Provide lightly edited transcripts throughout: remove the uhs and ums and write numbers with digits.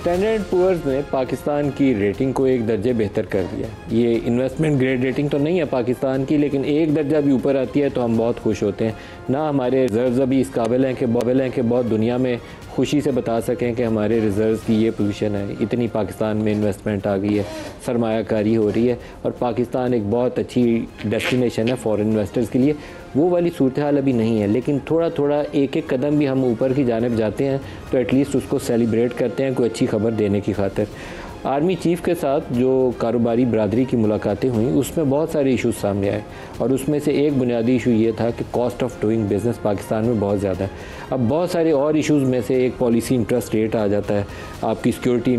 Standard poors ने पाकिस्तान की rating को एक दर्जे बेहतर कर दिया। ये इन्वेस्टमेंट ग्रेड रेटिंग तो नहीं है पाकिस्तान की, लेकिन एक दर्जा भी ऊपर आती है तो हम बहुत खुश होते हैं। ना हमारे रिजर्व्स अभी इस काबिल हैं कि बहुत दुनिया में खुशी से बता सकें कि हमारे रिजर्व्स की ये पोजीशन है, इतनी पाकिस्तान में इन्वेस्टमेंट आ गई है, सरमायाकारी हो रही है और पाकिस्तान एक बहुत अच्छी डेस्टिनेशन है फॉरेन इन्वेस्टर्स के लिए। वो वाली सूरत हाल अभी नहीं है, लेकिन थोड़ा थोड़ा एक एक कदम भी हम ऊपर की जानिब जाते हैं तो एटलीस्ट उसको सेलिब्रेट करते हैं कोई अच्छी खबर देने की खातिर। आर्मी चीफ़ के साथ जो कारोबारी बरदरी की मुलाकातें हुई उसमें बहुत सारे इशूज़ सामने आए और उसमें से एक बुनियादी इशू ये था कि cost of doing business Pakistan में बहुत ज़्यादा है। अब बहुत सारे और इश्यूज़ में से एक पॉलिसी इंटरेस्ट रेट आ जाता है, आपकी सिक्योरिटी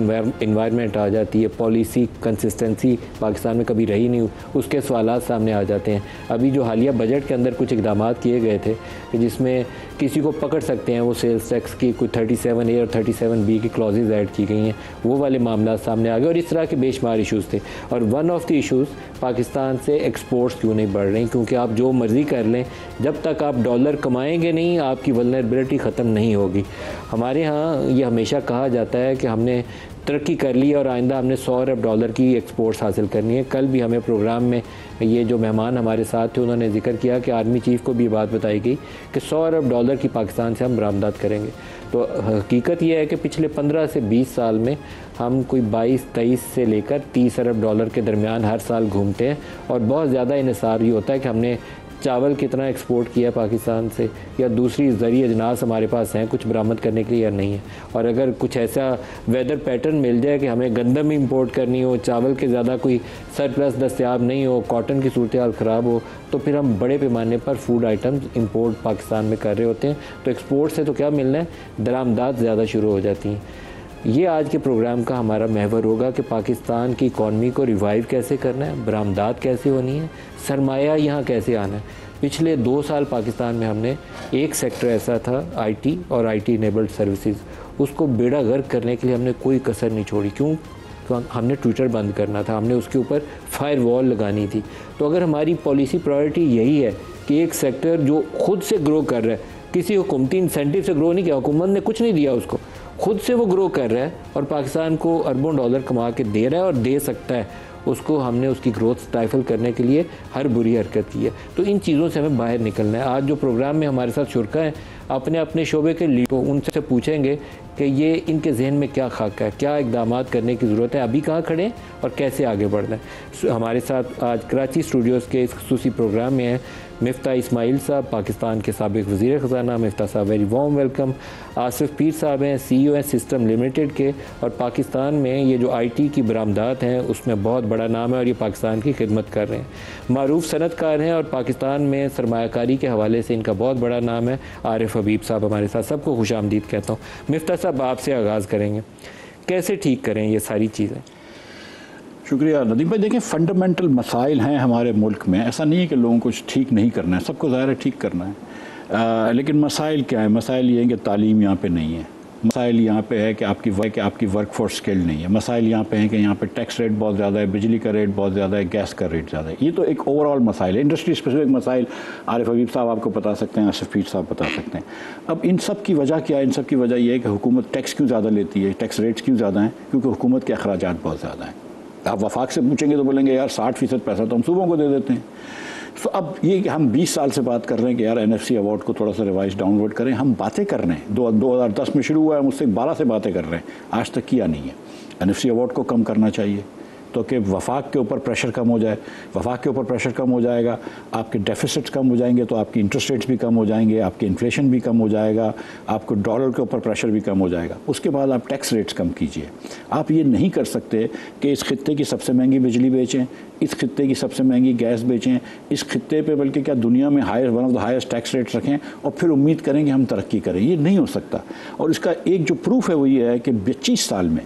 इन्वायरमेंट आ जाती है, पॉलिसी कंसिस्टेंसी पाकिस्तान में कभी रही नहीं, उसके सवालात सामने आ जाते हैं। अभी जो हालिया बजट के अंदर कुछ इक़दाम किए गए थे कि जिसमें किसी को पकड़ सकते हैं, वो सेल्स टैक्स की कुछ 37A और 37B की क्लॉजेज ऐड की गई हैं, वो वाले मामला सामने आ गए और इस तरह के बेशुमार इश्यूज़ थे। और one of the issues Pakistan से एक्सपोर्ट्स क्यों नहीं बढ़ रही, क्योंकि आप जो मर्ज़ी कर लें, जब तक आप डॉलर कमाएंगे नहीं आपकी वल्नरेबिलिटी ख़त्म नहीं होगी। हमारे यहाँ ये हमेशा कहा जाता है कि हमने तरक्की कर ली और आइंदा हमने 100 अरब डॉलर की एक्सपोर्ट्स हासिल करनी है। कल भी हमें प्रोग्राम में ये जो मेहमान हमारे साथ थे उन्होंने जिक्र किया कि आर्मी चीफ़ को भी बात बताई गई कि 100 अरब डॉलर की पाकिस्तान से हम बरामदात करेंगे। तो हकीकत यह है कि पिछले 15 से 20 साल में हम कोई 22-23 से लेकर 30 अरब डॉलर के दरमियान हर साल घूमते हैं और बहुत ज़्यादा इन्हिसार ये होता है कि हमने चावल कितना एक्सपोर्ट किया पाकिस्तान से या दूसरी ज़रिए अजनास हमारे पास हैं कुछ बरामद करने के लिए या नहीं है। और अगर कुछ ऐसा वेदर पैटर्न मिल जाए कि हमें गंदम इंपोर्ट करनी हो, चावल के ज़्यादा कोई सरप्लस दस्तयाब नहीं हो, कॉटन की सूरत हाल ख़राब हो, तो फिर हम बड़े पैमाने पर फूड आइटम्स इंपोर्ट पाकिस्तान में कर रहे होते हैं। तो एक्सपोर्ट से तो क्या मिलना है, दरामदात ज़्यादा शुरू हो जाती हैं। ये आज के प्रोग्राम का हमारा महवर होगा कि पाकिस्तान की इकॉनमी को रिवाइव कैसे करना है, बरामदात कैसे होनी है, सरमाया यहाँ कैसे आना है। पिछले 2 साल पाकिस्तान में हमने एक सेक्टर ऐसा था आईटी और आईटी इनेबल्ड सर्विसेज, उसको बेड़ा गर्क करने के लिए हमने कोई कसर नहीं छोड़ी। क्यों? तो हमने ट्विटर बंद करना था, हमने उसके ऊपर फायर वॉल लगानी थी। तो अगर हमारी पॉलिसी प्रायोरिटी यही है कि एक सेक्टर जो खुद से ग्रो कर रहा है, किसी हुकूमती इंसेंटिव से ग्रो नहीं किया, हुकूमत ने कुछ नहीं दिया उसको, खुद से वो ग्रो कर रहा है और पाकिस्तान को अरबों डॉलर कमा के दे रहा है और दे सकता है, उसको हमने उसकी ग्रोथ स्टाइफल करने के लिए हर बुरी हरकत की है। तो इन चीज़ों से हमें बाहर निकलना है। आज जो प्रोग्राम में हमारे साथ शुरका हैं अपने अपने शोबे के लीडर, उनसे पूछेंगे कि ये इनके जहन में क्या खाका है, क्या इक़दाम करने की ज़रूरत है, अभी कहाँ खड़े हैं और कैसे आगे बढ़ना है। हमारे साथ आज कराची स्टूडियोज़ के इस खुसूसी प्रोग्राम में हैं मिफ्ता इस्माइल साहब, पाकिस्तान के साबिक़ वज़ीर ख़ज़ाना। मिफ्ता साहब वेरी वार्म वेलकम। आसिफ पीर साहब हैं, CEO हैं सिस्टम लिमिटेड के, और पाकिस्तान में ये जो IT की बरामदात हैं उसमें बहुत बड़ा नाम है और ये पाकिस्तान की खिदमत कर रहे हैं। मारूफ सनतकार हैं और पाकिस्तान में सरमायाकारी के हवाले से इनका बहुत बड़ा नाम है। आरिफ हबीब साहब हमारे साथ, सबको खुशामदीद कहता हूँ। मिफ्ता साहब आपसे आगाज़ करेंगे, कैसे ठीक करें ये सारी चीज़ें? शुक्रिया नदीम भाई। देखें, फंडामेंटल मसाइल हैं हमारे मुल्क में, ऐसा नहीं है कि लोगों को कुछ ठीक नहीं करना है, सबको ज़ाहिर है ठीक करना है। लेकिन मसाइल क्या है? मसाइल ये हैं कि तालीम यहाँ पे नहीं है, मसाइल यहाँ पे है कि आपकी वर्क फोर्स स्किल्ड नहीं है, मसाइल यहाँ पे हैं कि यहाँ पे टैक्स रेट बहुत ज़्यादा है, बिजली का रेट बहुत ज़्यादा है, गैस का रेट ज़्यादा है। ये तो एक ओवरऑल मसाइल है, इंडस्ट्री स्पेसिफिक मसाइल आरिफ हबीब साहब आपको बता सकते हैं, आसिफ पीर साहब बता सकते हैं। अब इन सब की वजह क्या है? इन सब की वजह यह है कि हुकूमत टैक्स क्यों ज़्यादा लेती है, टैक्स रेट्स क्यों ज़्यादा हैं? क्योंकि हुकूमत के अखराजात बहुत ज़्यादा हैं। आप वफाक से पूछेंगे तो बोलेंगे यार 60% पैसा तो हम सूबों को दे देते हैं। तो अब ये कि हम 20 साल से बात कर रहे हैं कि यार NFC अवार्ड को थोड़ा सा रिवाइज डाउनवर्ड करें, हम बातें कर रहे हैं, 2010 में शुरू हुआ है, मुझसे 12 से बातें कर रहे हैं, आज तक किया नहीं है। NFC अवार्ड को कम करना चाहिए तो कि वफाक के ऊपर प्रेशर कम हो जाए, वफाक के ऊपर प्रेशर कम हो जाएगा, आपके डेफिसिट्स कम हो जाएंगे तो आपकी इंटरेस्ट रेट्स भी कम हो जाएंगे, आपकी इन्फ्लेशन भी कम हो जाएगा, आपको डॉलर के ऊपर प्रेशर भी कम हो जाएगा। उसके बाद आप टैक्स रेट्स कम कीजिए। आप ये नहीं कर सकते कि इस खित्ते की सबसे महंगी बिजली बेचें, इस खित्ते की सबसे महंगी गैस बेचें, इस खित्ते पे बल्कि क्या दुनिया में one of the highest tax rates रखें और फिर उम्मीद करें कि हम तरक्की करें। ये नहीं हो सकता। और इसका एक जो प्रूफ है वो ये है कि 25 साल में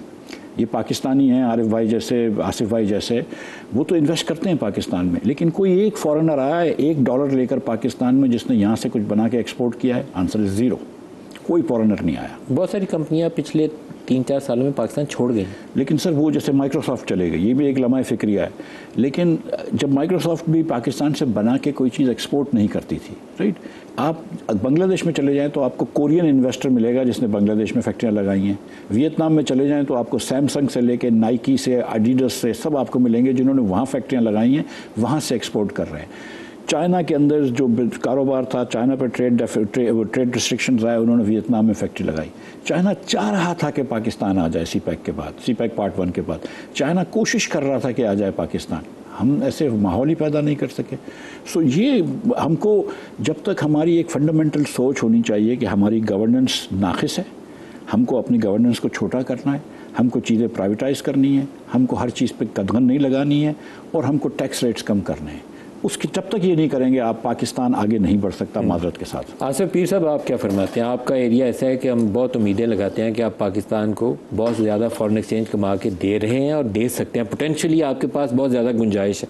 ये पाकिस्तानी हैं, आरिफ भाई जैसे, आसिफ भाई जैसे, वो तो इन्वेस्ट करते हैं पाकिस्तान में, लेकिन कोई एक फॉरेनर आया है $1 लेकर पाकिस्तान में जिसने यहाँ से कुछ बना के एक्सपोर्ट किया है? Answer is zero. कोई फॉरेनर नहीं आया। बहुत सारी कंपनियां पिछले 3-4 सालों में पाकिस्तान छोड़ गई। लेकिन सर वो जैसे माइक्रोसॉफ्ट चले गए, ये भी एक लम्हा फ़िक्रिया है। लेकिन जब माइक्रोसॉफ्ट भी पाकिस्तान से बना के कोई चीज़ एक्सपोर्ट नहीं करती थी, राइट। आप बांग्लादेश में चले जाएं तो आपको कोरियन इन्वेस्टर मिलेगा जिसने बांग्लादेश में फैक्ट्रियाँ लगाई हैं। वियतनाम में चले जाएं तो आपको सैमसंग से लेके नाइकी से, एडिडास से सब आपको मिलेंगे जिन्होंने वहाँ फैक्ट्रियाँ लगाई हैं, वहाँ से एक्सपोर्ट कर रहे हैं। चाइना के अंदर जो कारोबार था, चाइना पर ट्रेड रिस्ट्रिक्शंस आए, उन्होंने वियतनाम में फैक्ट्री लगाई। चाइना चाह रहा था कि पाकिस्तान आ जाए सीपैक के बाद, सीपैक पार्ट 1 के बाद चाइना कोशिश कर रहा था कि आ जाए पाकिस्तान। हम ऐसे माहौल ही पैदा नहीं कर सके। सो ये हमको, जब तक हमारी एक फंडामेंटल सोच होनी चाहिए कि हमारी गवर्नेंस नाक़िस है, हमको अपनी गवर्नेंस को छोटा करना है, हमको चीज़ें प्राइवेटाइज़ करनी है, हमको हर चीज़ पे कदगन नहीं लगानी है और हमको टैक्स रेट्स कम करने हैं। उसकी जब तक ये नहीं करेंगे आप पाकिस्तान आगे नहीं बढ़ सकता माजरत के साथ। आसिफ पीर साहब, आप क्या फरमाते हैं? आपका एरिया ऐसा है कि हम बहुत उम्मीदें लगाते हैं कि आप पाकिस्तान को बहुत ज़्यादा फॉरेन एक्सचेंज कमा के दे रहे हैं और दे सकते हैं। पोटेंशली आपके पास बहुत ज़्यादा गुंजाइश है।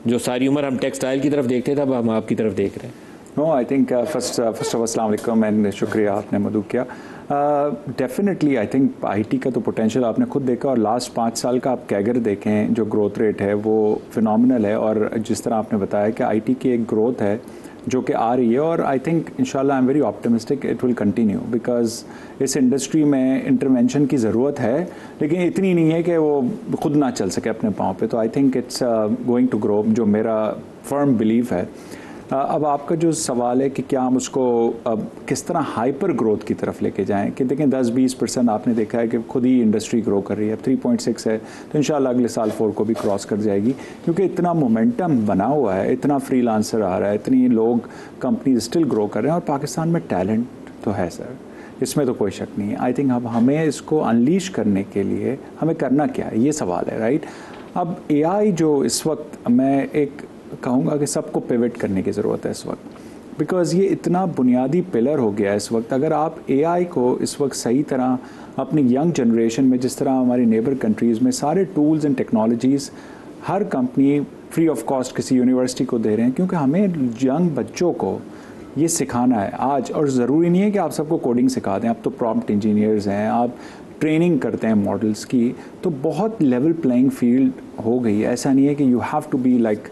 जो सारी उम्र हम टेक्सटाइल की तरफ देखते थे, अब हम आपकी तरफ देख रहे हैं। No, I think first of अस्सलाम वालेकुम एंड शुक्रिया आपने मदू किया। डेफिनेटली आई थिंक आईटी का तो पोटेंशियल आपने खुद देखा और लास्ट 5 साल का आप कैगर देखें, जो ग्रोथ रेट है वो फिनोमिनल है। और जिस तरह आपने बताया कि आईटी की एक ग्रोथ है जो कि आ रही है, और आई थिंक इंशाल्लाह I am very optimistic it will continue, because इस इंडस्ट्री में इंटरवेंशन की ज़रूरत है, लेकिन इतनी नहीं है कि वो खुद ना चल सके अपने पाँव पे। तो I think it's going to grow, जो मेरा फर्म बिलीव है। अब आपका जो सवाल है कि क्या हम उसको अब किस तरह हाइपर ग्रोथ की तरफ लेके जाएं, कि देखें 10-20% आपने देखा है कि खुद ही इंडस्ट्री ग्रो कर रही है। 3.6 है तो इंशाल्लाह अगले साल 4 को भी क्रॉस कर जाएगी, क्योंकि इतना मोमेंटम बना हुआ है, इतना फ्रीलांसर आ रहा है, इतनी लोग कंपनी स्टिल ग्रो कर रहे हैं। और पाकिस्तान में टैलेंट तो है सर, इसमें तो कोई शक नहीं है। आई थिंक अब हमें इसको अनलीश करने के लिए हमें करना क्या है, ये सवाल है, राइट। अब एआई जो इस वक्त मैं एक कहूँगा कि सबको पिवट करने की ज़रूरत है इस वक्त, बिकॉज़ ये इतना बुनियादी पिलर हो गया है इस वक्त। अगर आप एआई को इस वक्त सही तरह अपनी यंग जनरेशन में, जिस तरह हमारी नेबर कंट्रीज़ में सारे tools and technologies her company free of cost किसी यूनिवर्सिटी को दे रहे हैं, क्योंकि हमें यंग बच्चों को ये सिखाना है आज। और ज़रूरी नहीं है कि आप सबको कोडिंग सिखा दें, आप तो प्रॉम्प्ट इंजीनियर्स हैं, आप ट्रेनिंग करते हैं मॉडल्स की, तो बहुत लेवल प्लेइंग फील्ड हो गई है। ऐसा नहीं है कि you have to be like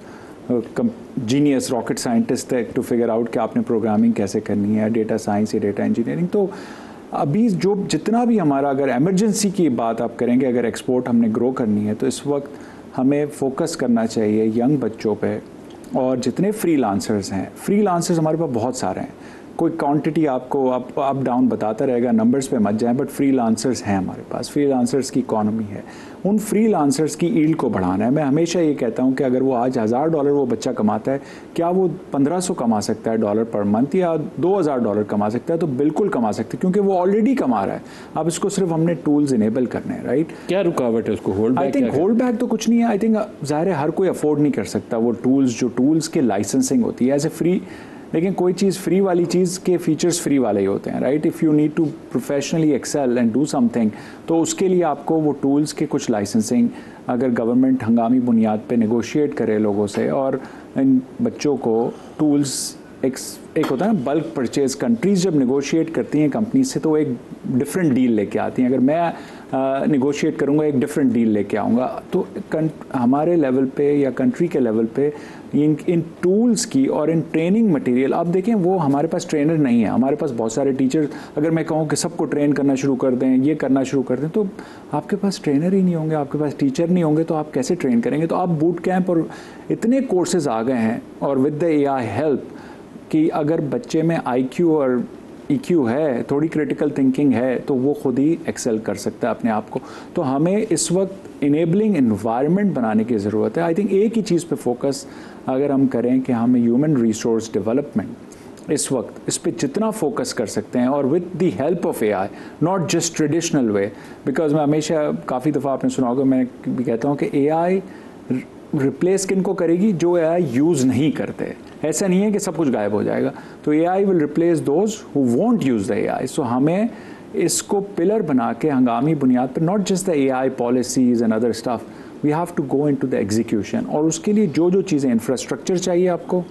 genius rocket scientist to figure out कि आपने प्रोग्रामिंग कैसे करनी है, डेटा साइंस या डेटा इंजीनियरिंग। तो अभी जो जितना भी हमारा, अगर एमरजेंसी की बात आप करेंगे, अगर एक्सपोर्ट हमने ग्रो करनी है, तो इस वक्त हमें फोकस करना चाहिए यंग बच्चों पे। और जितने फ्रीलांसर्स हैं, फ्रीलांसर्स हमारे पास बहुत सारे हैं, कोई क्वांटिटी आपको अप डाउन बताता रहेगा, नंबर्स पे मत जाएं, बट फ्रीलांसर्स हैं हमारे पास, फ्रीलांसर्स की इकॉनमी है। उन फ्रीलांसर्स की ईल्ड को बढ़ाना है। मैं हमेशा ये कहता हूँ कि अगर वो आज $1000 वो बच्चा कमाता है, क्या वो $1500 कमा सकता है डॉलर पर मंथ, या $2000 कमा सकता है? तो बिल्कुल कमा सकते हैं, क्योंकि वो ऑलरेडी कमा रहा है। अब इसको सिर्फ हमने टूल्स इनेबल करने हैं, राइट। क्या रुकावट है उसको hold back? I think hold back तो कुछ नहीं है। आई थिंक ज़ाहिर है हर कोई अफोर्ड नहीं कर सकता वो टूल्स, जो टूल्स के लाइसेंसिंग होती है एज ए फ्री। लेकिन कोई चीज़ फ्री वाली चीज़ के फीचर्स फ्री वाले ही होते हैं, right. If you need to professionally excel and do something, तो उसके लिए आपको वो टूल्स के कुछ लाइसेंसिंग अगर गवर्नमेंट हंगामी बुनियाद पे नेगोशिएट करे लोगों से, और इन बच्चों को टूल्स एक होता है ना बल्क परचेज, कंट्रीज़ जब नेगोशिएट करती हैं कंपनी से तो एक डिफरेंट डील लेके आती हैं। अगर मैं नेगोशिएट करूँगा एक डिफरेंट डील लेके आऊँगा, तो हमारे लेवल पे या कंट्री के लेवल पे इन टूल्स की और इन ट्रेनिंग मटेरियल, आप देखें वो हमारे पास ट्रेनर नहीं है। हमारे पास बहुत सारे टीचर, अगर मैं कहूँ कि सबको ट्रेन करना शुरू कर दें, ये करना शुरू कर दें, तो आपके पास ट्रेनर ही नहीं होंगे, आपके पास टीचर नहीं होंगे, तो आप कैसे ट्रेन करेंगे? तो आप बूट कैंप और इतने कोर्सेज आ गए हैं, और विद द एआई हेल्प, कि अगर बच्चे में आईक्यू और ईक्यू है, थोड़ी क्रिटिकल थिंकिंग है, तो वो खुद ही एक्सेल कर सकता है अपने आप को। तो हमें इस वक्त इनेबलिंग एनवायरनमेंट बनाने की ज़रूरत है। आई थिंक एक ही चीज़ पे फोकस अगर हम करें कि हमें ह्यूमन रिसोर्स डेवलपमेंट इस वक्त इस पे जितना फोकस कर सकते हैं, और with the help of AI, not just traditional way, because मैं हमेशा काफ़ी दफ़ा आपने सुना होगा, मैं भी कहता हूँ कि एआई रिप्लेस किनको करेगी? जो एआई यूज़ नहीं करते। ऐसा नहीं है कि सब कुछ गायब हो जाएगा। तो AI will replace those who won't use the AI. So हमें इसको पिलर बना के हंगामी बुनियाद पर, not just the AI policies and other stuff, we have to go into the execution. और उसके लिए जो जो चीज़ें, इंफ्रास्ट्रक्चर चाहिए, आपको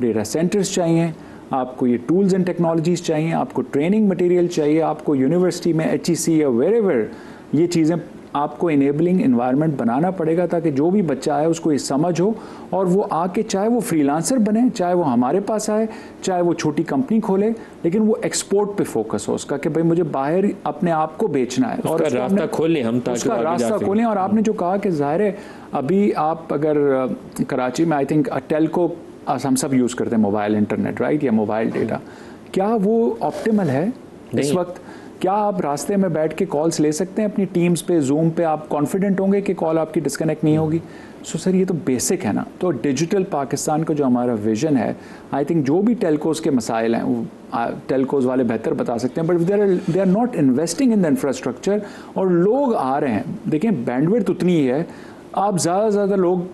डेटा सेंटर्स चाहिए, आपको ये टूल्स एंड टेक्नोलॉजीज़ चाहिए, आपको ट्रेनिंग मटेरियल चाहिए, आपको यूनिवर्सिटी में HEC या वेरेवर ये चीज़ें आपको इनेबलिंग इन्वायरमेंट बनाना पड़ेगा ताकि जो भी बच्चा आए उसको ये समझ हो और वो आके चाहे वो फ्रीलांसर बने, चाहे वो हमारे पास आए, चाहे वो छोटी कंपनी खोले, लेकिन वो एक्सपोर्ट पे फोकस हो उसका कि भाई मुझे बाहर अपने आप को बेचना है और रास्ता खोलें हम, ताकि उसका रास्ता खोलें। और आपने जो कहा कि ज़ाहिर है अभी आप अगर कराची में आई थिंक टेलको हम सब यूज़ करते हैं मोबाइल इंटरनेट राइट या मोबाइल डेटा, क्या वो ऑप्टिमल है इस वक्त? क्या आप रास्ते में बैठ के कॉल्स ले सकते हैं अपनी टीम्स पे, जूम पे? आप कॉन्फिडेंट होंगे कि कॉल आपकी डिस्कनेक्ट नहीं होगी? सो सर ये तो बेसिक है ना। तो डिजिटल पाकिस्तान का जो हमारा विजन है, आई थिंक जो भी टेलकोस के मसाइल हैं वो टेलकोस वाले बेहतर बता सकते हैं, but they are not investing in the infrastructure और लोग आ रहे हैं। देखें बैंडविड्थ उतनी ही है, आप ज़्यादा से ज़्यादा लोग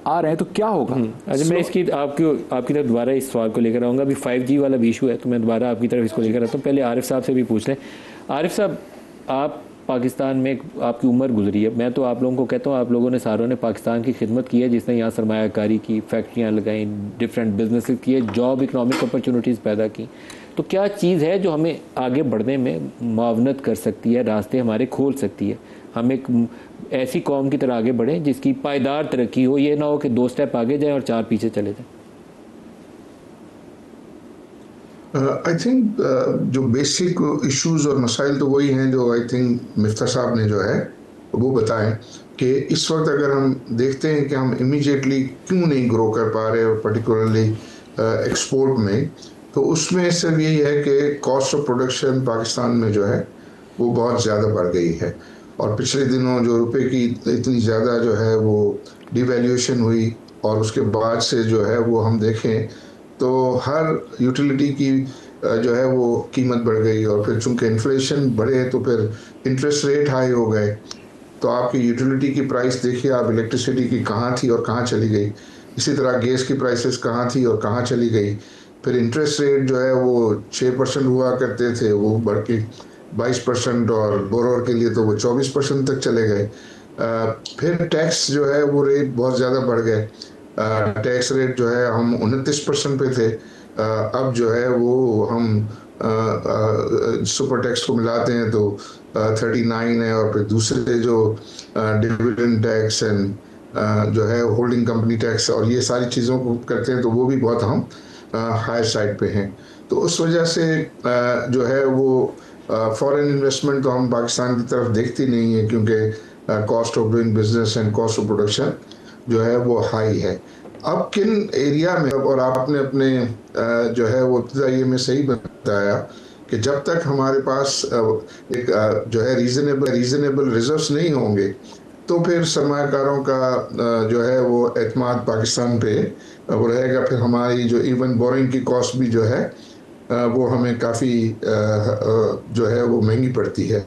आ रहे हैं तो क्या होगा? अच्छा मैं इसकी आपकी तरफ दोबारा इस सवाल को लेकर आऊँगा। अभी 5G वाला भी इशू है तो मैं दोबारा आपकी तरफ इसको लेकर आता हूँ। पहले आरिफ साहब से भी पूछ लें। आरिफ साहब, आप पाकिस्तान में आपकी उम्र गुजरी है, मैं तो आप लोगों को कहता हूँ आप लोगों ने सारों ने पाकिस्तान की खिदमत की है, जिसने यहाँ सरमायाकारी की, फैक्ट्रियाँ लगाई, डिफरेंट बिजनेस किए, जॉब इकनॉमिक अपॉर्चुनिटीज़ पैदा की। तो क्या चीज़ है जो हमें आगे बढ़ने में मुआवनत कर सकती है, रास्ते हमारे खोल सकती है, हम एक ऐसी कौम की तरह आगे बढ़ें जिसकी पायदार तरक्की हो, ये ना हो कि 2 स्टेप आगे जाएं और 4 पीछे चले जाएं? आई थिंक जो बेसिक इश्यूज और मसाइल तो वही हैं जो आई थिंक मिफ्ता साहब ने जो है वो बताएं कि इस वक्त अगर हम देखते हैं कि हम इमीडिएटली क्यों नहीं ग्रो कर पा रहे और पर्टिकुलरली एक्सपोर्ट में, तो उसमें सिर्फ यही है कि कॉस्ट ऑफ प्रोडक्शन पाकिस्तान में जो है वो बहुत ज़्यादा बढ़ गई है। और पिछले दिनों जो रुपए की इतनी ज़्यादा जो है वो डिवैल्यूएशन हुई और उसके बाद से जो है वो हम देखें तो हर यूटिलिटी की जो है वो कीमत बढ़ गई और फिर चूंकि इन्फ्लेशन बढ़े तो फिर इंटरेस्ट रेट हाई हो गए, तो आपकी यूटिलिटी की प्राइस देखिए आप इलेक्ट्रिसिटी की कहाँ थी और कहाँ चली गई, इसी तरह गैस की प्राइसेस कहाँ थी और कहाँ चली गई। फिर इंटरेस्ट रेट जो है वो 6% हुआ करते थे, वो बढ़ के 22% और बोरोर के लिए तो वो 24% तक चले गए। फिर टैक्स जो है वो रेट बहुत ज़्यादा बढ़ गए। टैक्स रेट जो है हम 29% पे थे, अब जो है वो हम सुपर टैक्स को मिलाते हैं तो 39 है, और फिर दूसरे जो डिविडेंड टैक्स एंड जो है होल्डिंग कंपनी टैक्स और ये सारी चीज़ों को करते हैं तो वो भी बहुत हम हायर साइड पे हैं। तो उस वजह से जो है वो फॉरेन इन्वेस्टमेंट तो हम पाकिस्तान की तरफ देखती नहीं है, क्योंकि cost of doing business and cost of production जो है वो हाई है। अब किन एरिया में, और आपने अपने जो है वो इब्तिदाई में सही बताया कि जब तक हमारे पास एक जो है रीजनेबल रिजर्व्स नहीं होंगे तो फिर सरमायाकारों का जो है वो एतमाद पाकिस्तान पे वो रहेगा। फिर हमारी जो इवन बोरिंग की कॉस्ट भी जो है वो हमें काफ़ी जो है वो महंगी पड़ती है।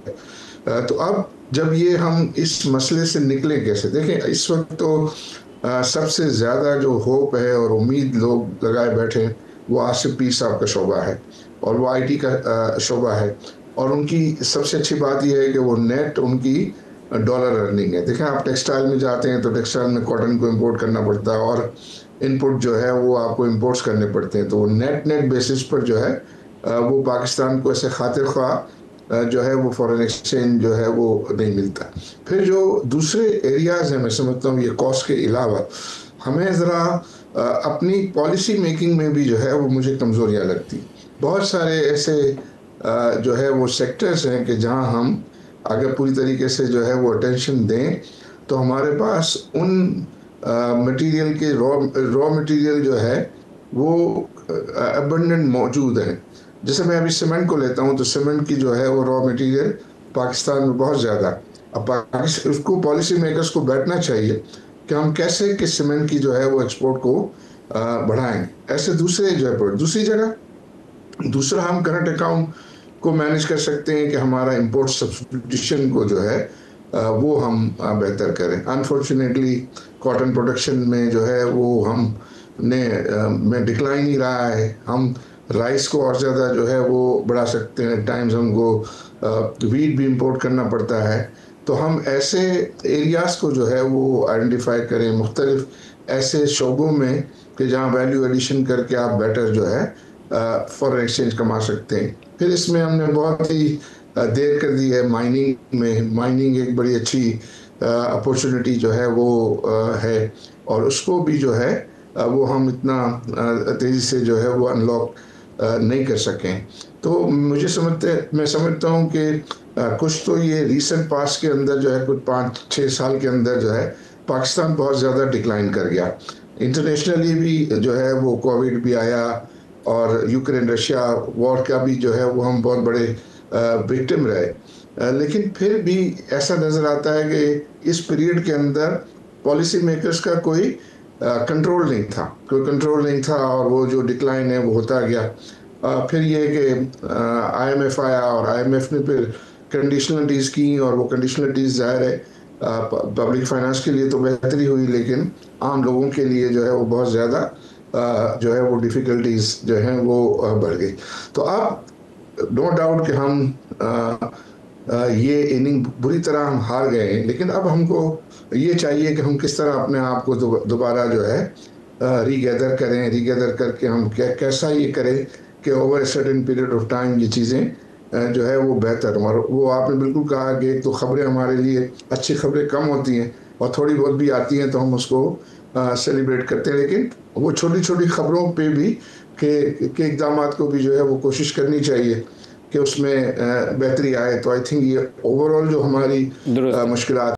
तो अब जब ये हम इस मसले से निकले कैसे, देखें इस वक्त तो सबसे ज़्यादा जो होप है और उम्मीद लोग लगाए बैठे वो आसिफ पीर साहब का शोबा है और वो IT का शोबा है, और उनकी सबसे अच्छी बात यह है कि वो नेट उनकी डॉलर अर्निंग है। देखें आप टेक्सटाइल में जाते हैं तो टेक्सटाइल में कॉटन को इंपोर्ट करना पड़ता है और इनपुट जो है वो आपको इंपोर्ट्स करने पड़ते हैं, तो नेट बेसिस पर जो है वो पाकिस्तान को ऐसे खातिर ख्वाह जो है वो फॉरेन एक्सचेंज जो है वो नहीं मिलता। फिर जो दूसरे एरियाज़ हैं, मैं समझता हूँ ये कॉस्ट के अलावा हमें ज़रा अपनी पॉलिसी मेकिंग में भी जो है वो मुझे कमज़ोरियाँ लगती। बहुत सारे ऐसे जो है वो सेक्टर्स हैं कि जहाँ हम अगर पूरी तरीके से जो है वो अटेंशन दें तो हमारे पास उन मटेरियल के रॉ मटेरियल जो है वो अबंडेंट मौजूद है। जैसे मैं अभी सीमेंट को लेता हूँ तो सीमेंट की जो है वो रॉ मटेरियल पाकिस्तान में बहुत ज़्यादा। अब उसको पॉलिसी मेकर्स को बैठना चाहिए कि हम कैसे कि सीमेंट की जो है वो एक्सपोर्ट को बढ़ाएं। ऐसे दूसरे जो है दूसरी जगह दूसरा हम करंट अकाउंट को मैनेज कर सकते हैं कि हमारा इंपोर्ट सब्स्टिट्यूशन को जो है वो हम बेहतर करें। अनफॉर्चुनेटली कॉटन प्रोडक्शन में जो है वो हमने में डिक्लाइन ही रहा है। हम राइस को और ज़्यादा जो है वो बढ़ा सकते हैं, टाइम्स हमको वीट भी इंपोर्ट करना पड़ता है। तो हम ऐसे एरियाज़ को जो है वो आइडेंटिफाई करें मुख्तलिफ ऐसे शोबों में कि जहाँ वैल्यू एडिशन करके आप बेटर जो है फॉरेन एक्सचेंज कमा सकते हैं। फिर इसमें हमने बहुत ही देर कर दी है माइनिंग में। माइनिंग एक बड़ी अच्छी अपॉर्चुनिटी जो है वो है, और उसको भी जो है वो हम इतना तेज़ी से जो है वो अनलॉक नहीं कर सकें। तो मैं समझता हूँ कि कुछ तो ये रीसेंट पास के अंदर जो है कुछ 5-6 साल के अंदर जो है पाकिस्तान बहुत ज़्यादा डिक्लाइन कर गया। इंटरनेशनली भी जो है वो कोविड भी आया, और यूक्रेन रशिया वॉर का भी जो है वो हम बहुत बड़े विक्टिम रहे। लेकिन फिर भी ऐसा नज़र आता है कि इस पीरियड के अंदर पॉलिसी मेकर्स का कोई कंट्रोल नहीं था, और वो जो डिक्लाइन है वो होता गया। फिर ये कि IMF आया, और IMF ने फिर कंडीशनलिटीज़ की, और वो कंडीशनलिटीज़ ज़ाहिर है पब्लिक फाइनेंस के लिए तो बेहतरी हुई, लेकिन आम लोगों के लिए जो है वो बहुत ज़्यादा जो है वो डिफ़िकल्टीज़ जो हैं वो बढ़ गई। तो अब नो डाउट कि हम ये इनिंग बुरी तरह हम हार गए हैं, लेकिन अब हमको ये चाहिए कि हम किस तरह अपने आप को दोबारा जो है रीगैदर करके हम कैसा ये करें कि over a certain period of time ये चीज़ें जो है वो बेहतर हों। और वो आपने बिल्कुल कहा कि एक तो ख़बरें हमारे लिए अच्छी खबरें कम होती हैं, और थोड़ी बहुत भी आती हैं तो हम उसको सेलिब्रेट करते हैं, लेकिन वो छोटी छोटी खबरों पे भी के इक़दामात को भी जो है वो कोशिश करनी चाहिए कि उसमें बेहतरी आए। तो आई थिंक ये ओवरऑल जो हमारी मुश्किलात